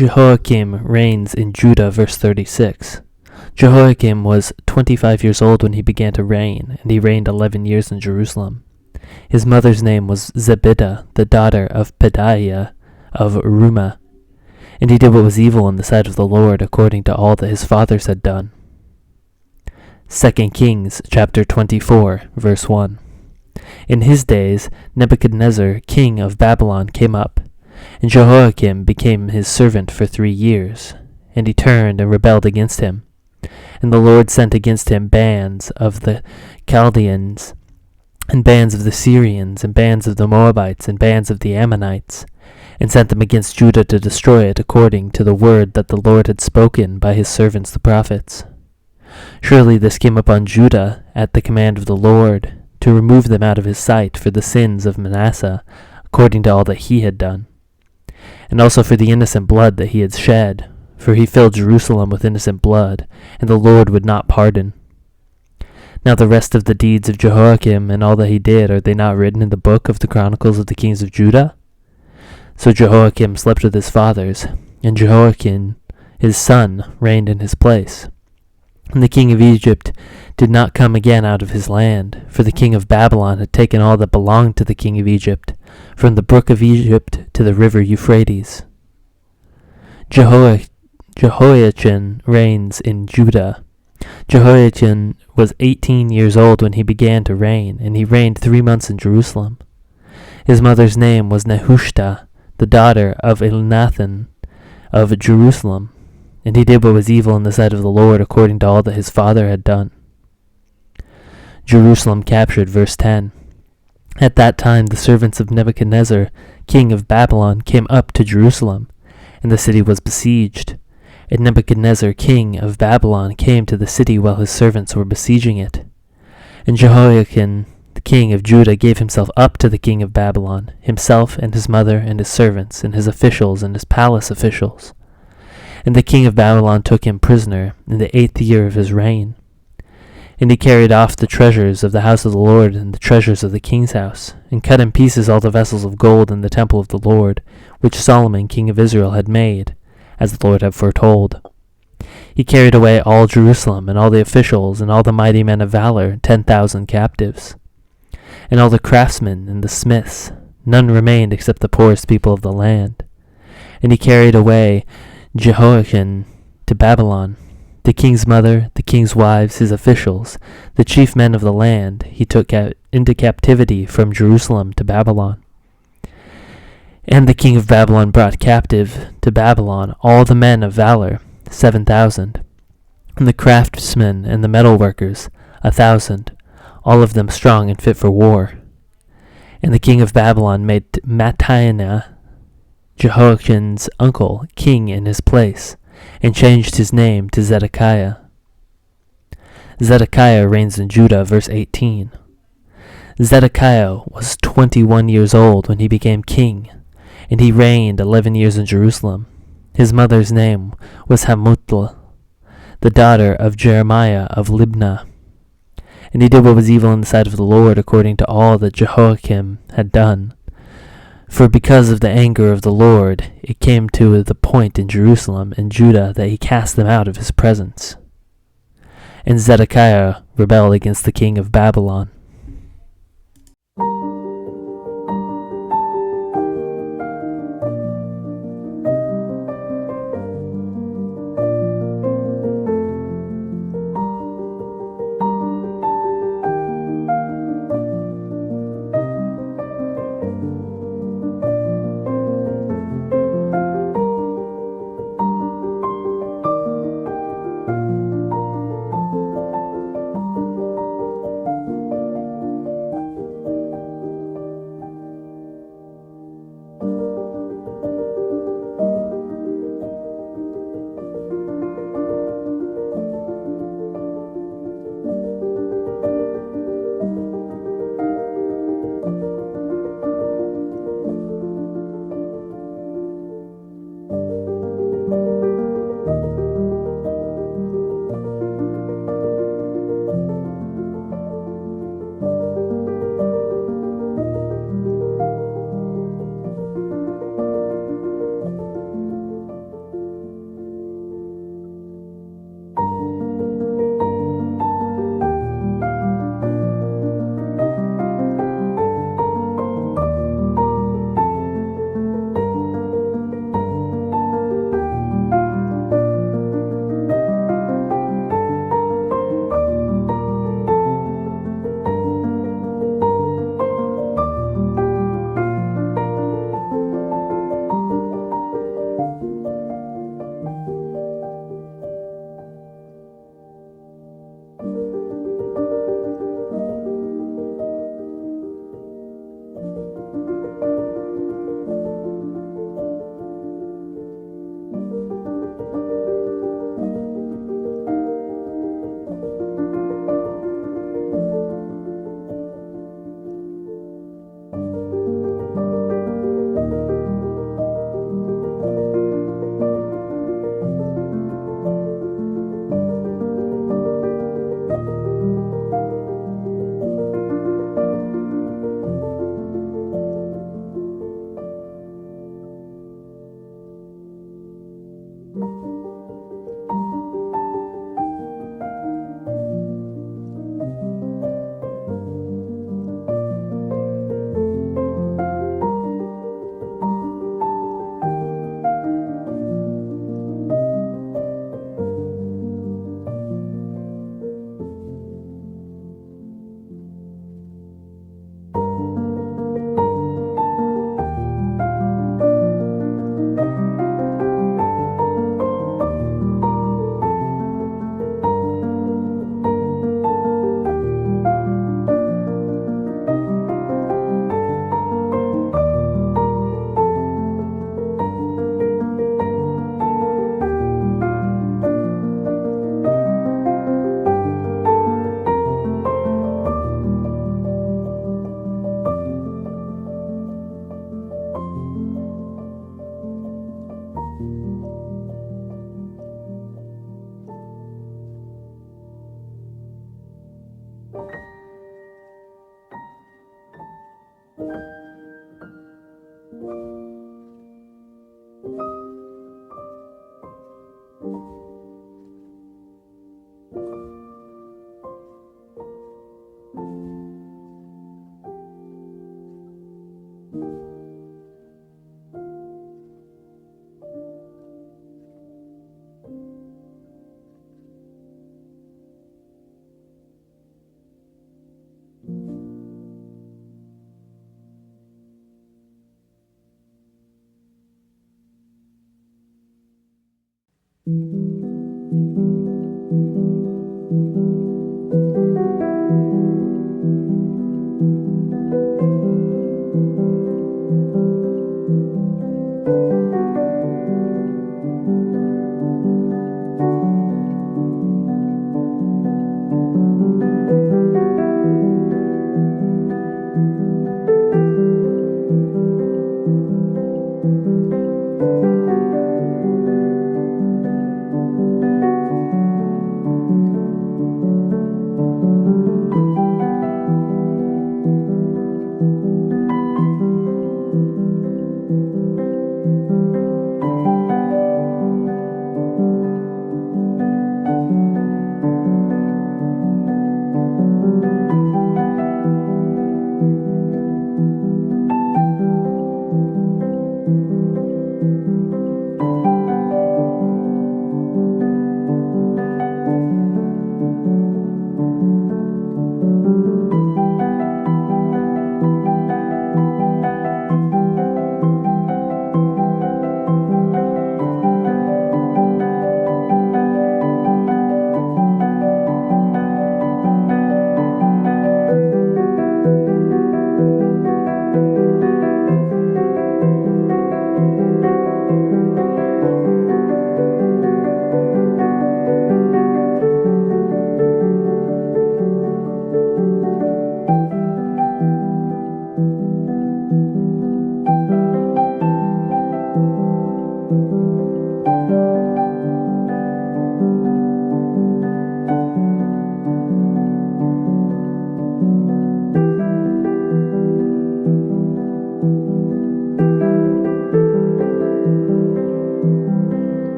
Jehoiakim reigns in Judah, verse 36. Jehoiakim was 25 years old when he began to reign, and he reigned 11 years in Jerusalem. His mother's name was Zedekiah, the daughter of Pedaiah of Rumah. And he did what was evil in the sight of the Lord, according to all that his fathers had done. 2 Kings chapter 24, verse 1. In his days Nebuchadnezzar, king of Babylon, came up, and Jehoiakim became his servant for 3 years. And he turned and rebelled against him. And the Lord sent against him bands of the Chaldeans, and bands of the Syrians, and bands of the Moabites, and bands of the Ammonites, and sent them against Judah to destroy it, according to the word that the Lord had spoken by his servants the prophets. Surely this came upon Judah at the command of the Lord, to remove them out of his sight for the sins of Manasseh, according to all that he had done, and also for the innocent blood that he had shed, for he filled Jerusalem with innocent blood, and the Lord would not pardon. Now the rest of the deeds of Jehoiakim and all that he did, are they not written in the book of the Chronicles of the kings of Judah? So Jehoiakim slept with his fathers, and Jehoiachin his son reigned in his place. And the king of Egypt did not come again out of his land, for the king of Babylon had taken all that belonged to the king of Egypt, from the brook of Egypt to the river Euphrates. Jehoiachin reigns in Judah. Jehoiachin was 18 years old when he began to reign, and he reigned 3 months in Jerusalem. His mother's name was Nehushta, the daughter of Elnathan of Jerusalem, and he did what was evil in the sight of the Lord, according to all that his father had done. Jerusalem captured, verse 10. At that time the servants of Nebuchadnezzar, king of Babylon, came up to Jerusalem, and the city was besieged. And Nebuchadnezzar, king of Babylon, came to the city while his servants were besieging it. And Jehoiachin, the king of Judah, gave himself up to the king of Babylon, himself and his mother and his servants and his officials and his palace officials. And the king of Babylon took him prisoner in the 8th year of his reign. And he carried off the treasures of the house of the Lord and the treasures of the king's house, and cut in pieces all the vessels of gold in the temple of the Lord, which Solomon king of Israel had made, as the Lord had foretold. He carried away all Jerusalem, and all the officials, and all the mighty men of valor, 10,000 captives. And all the craftsmen and the smiths, none remained except the poorest people of the land. And he carried away Jehoiachin to Babylon. The king's mother, the king's wives, his officials, the chief men of the land, he took into captivity from Jerusalem to Babylon. And the king of Babylon brought captive to Babylon all the men of valor, 7,000, and the craftsmen and the metalworkers, 1,000, all of them strong and fit for war. And the king of Babylon made Mattaniah, Jehoiachin's uncle, king in his place, and changed his name to Zedekiah. Zedekiah reigns in Judah, verse 18. Zedekiah was 21 years old when he became king, and he reigned 11 years in Jerusalem. His mother's name was Hamutlah, the daughter of Jeremiah of Libnah. And he did what was evil in the sight of the Lord, according to all that Jehoiakim had done. For because of the anger of the Lord, it came to the point in Jerusalem and Judah that he cast them out of his presence. And Zedekiah rebelled against the king of Babylon.